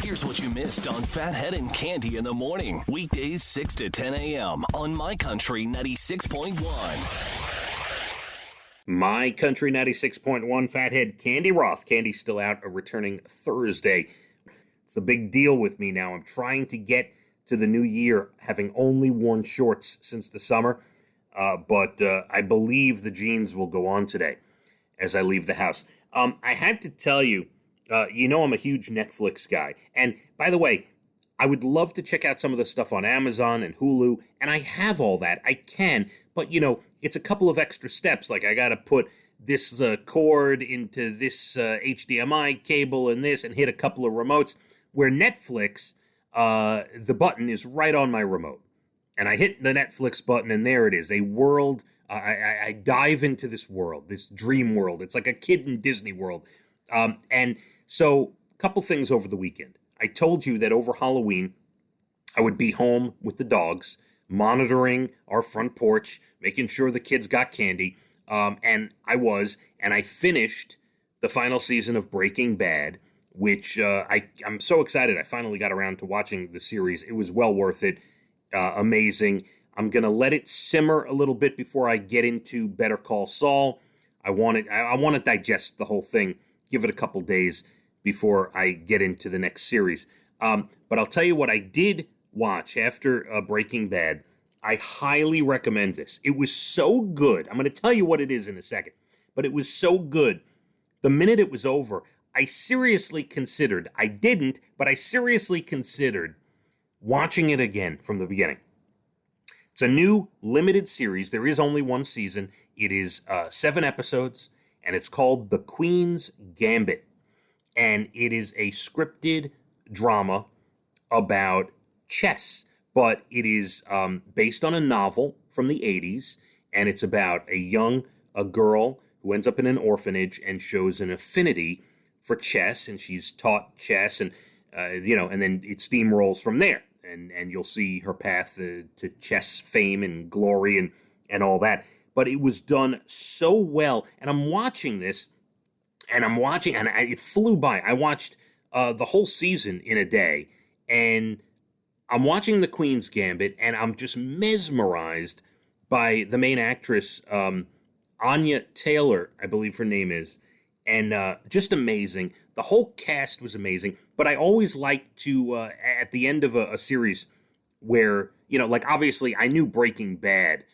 Here's what you missed on Phathead and Cande in the morning. Weekdays 6 to 10 a.m. on My Country 96.1. My Country 96.1, Phathead, Cande Roth. Candy's still out, returning Thursday. It's a big deal with me now. I'm trying to get to the new year, having only worn shorts since the summer. But I believe the jeans will go on today as I leave the house. I had to tell you, I'm a huge Netflix guy. And by the way, I would love to check out some of the stuff on Amazon and Hulu, and I have all that. I can, but it's a couple of extra steps. Like I got to put this cord into this HDMI cable and this, and hit a couple of remotes. Where Netflix, the button is right on my remote. And I hit the Netflix button, and there it is, a world. I dive into this world, this dream world. It's like a kid in Disney World. And so, a couple things over the weekend. I told you that over Halloween, I would be home with the dogs, monitoring our front porch, making sure the kids got candy. And I was, and I finished the final season of Breaking Bad, which I'm so excited. I finally got around to watching the series. It was well worth it. Amazing. I'm going to let it simmer a little bit before I get into Better Call Saul. I want to digest the whole thing, give it a couple days before I get into the next series. But I'll tell you what I did watch after Breaking Bad. I highly recommend this. It was so good. I'm going to tell you what it is in a second. But it was so good. The minute it was over, I seriously considered, I didn't, but I seriously considered watching it again from the beginning. It's a new limited series. There is only one season. It is 7 episodes, and it's called The Queen's Gambit. And it is a scripted drama about chess, but it is based on a novel from the 80s, and it's about a girl who ends up in an orphanage and shows an affinity for chess, and she's taught chess, and and then it steamrolls from there. And you'll see her path to chess fame and glory and all that. But it was done so well. And I'm watching this, and it flew by. I watched the whole season in a day, and I'm watching The Queen's Gambit, and I'm just mesmerized by the main actress, Anya Taylor, I believe her name is. And just amazing. The whole cast was amazing. But I always like to, at the end of a series where, obviously I knew Breaking Bad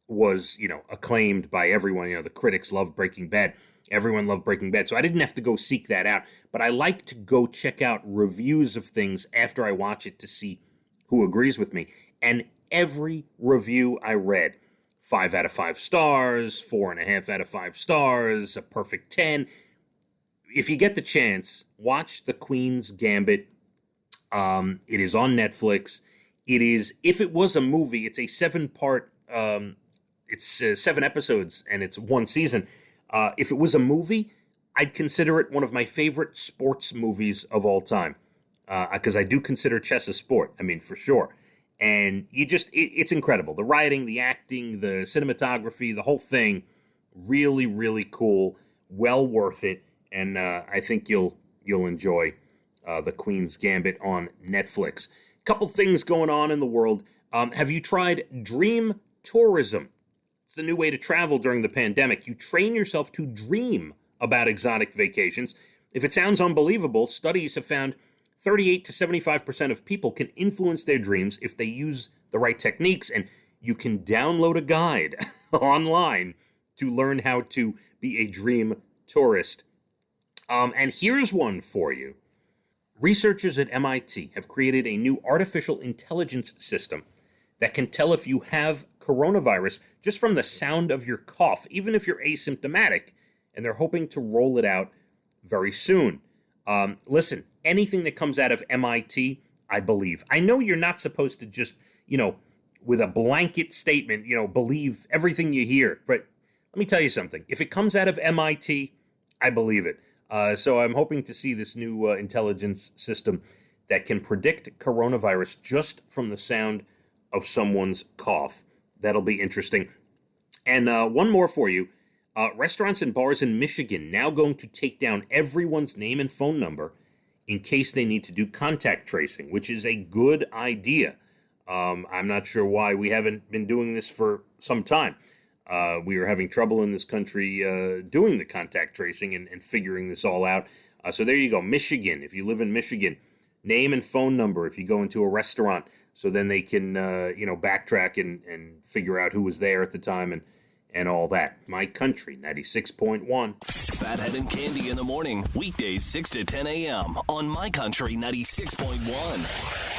was, acclaimed by everyone. The critics loved Breaking Bad. Everyone loved Breaking Bad. So I didn't have to go seek that out. But I like to go check out reviews of things after I watch it to see who agrees with me. And every review I read, 5 out of 5 stars, 4.5 out of 5 stars, a perfect 10. If you get the chance, watch The Queen's Gambit. It is on Netflix. It is, if it was a movie, it's a 7-part, it's 7 episodes, and it's one season. If it was a movie, I'd consider it one of my favorite sports movies of all time. Because I do consider chess a sport. I mean, for sure. And it's incredible. The writing, the acting, the cinematography, the whole thing, really, really cool. Well worth it. And I think you'll enjoy The Queen's Gambit on Netflix. Couple things going on in the world. Have you tried Dream Tourism? It's the new way to travel during the pandemic. You train yourself to dream about exotic vacations. If it sounds unbelievable, studies have found 38 to 75% of people can influence their dreams if they use the right techniques, and you can download a guide online to learn how to be a dream tourist. And here's one for you. Researchers at MIT have created a new artificial intelligence system that can tell if you have coronavirus just from the sound of your cough, even if you're asymptomatic, and they're hoping to roll it out very soon. Listen, anything that comes out of MIT, I believe. I know you're not supposed to just, with a blanket statement, believe everything you hear. But let me tell you something. If it comes out of MIT, I believe it. So I'm hoping to see this new intelligence system that can predict coronavirus just from the sound of someone's cough. That'll be interesting. And one more for you. Restaurants and bars in Michigan now going to take down everyone's name and phone number in case they need to do contact tracing, which is a good idea. I'm not sure why we haven't been doing this for some time. We are having trouble in this country doing the contact tracing and figuring this all out. So there you go. Michigan, if you live in Michigan, name and phone number if you go into a restaurant, so then they can backtrack and figure out who was there at the time and all that. My Country 96.1. Phathead and Cande in the morning, weekdays 6 to 10 a.m. on My Country 96.1.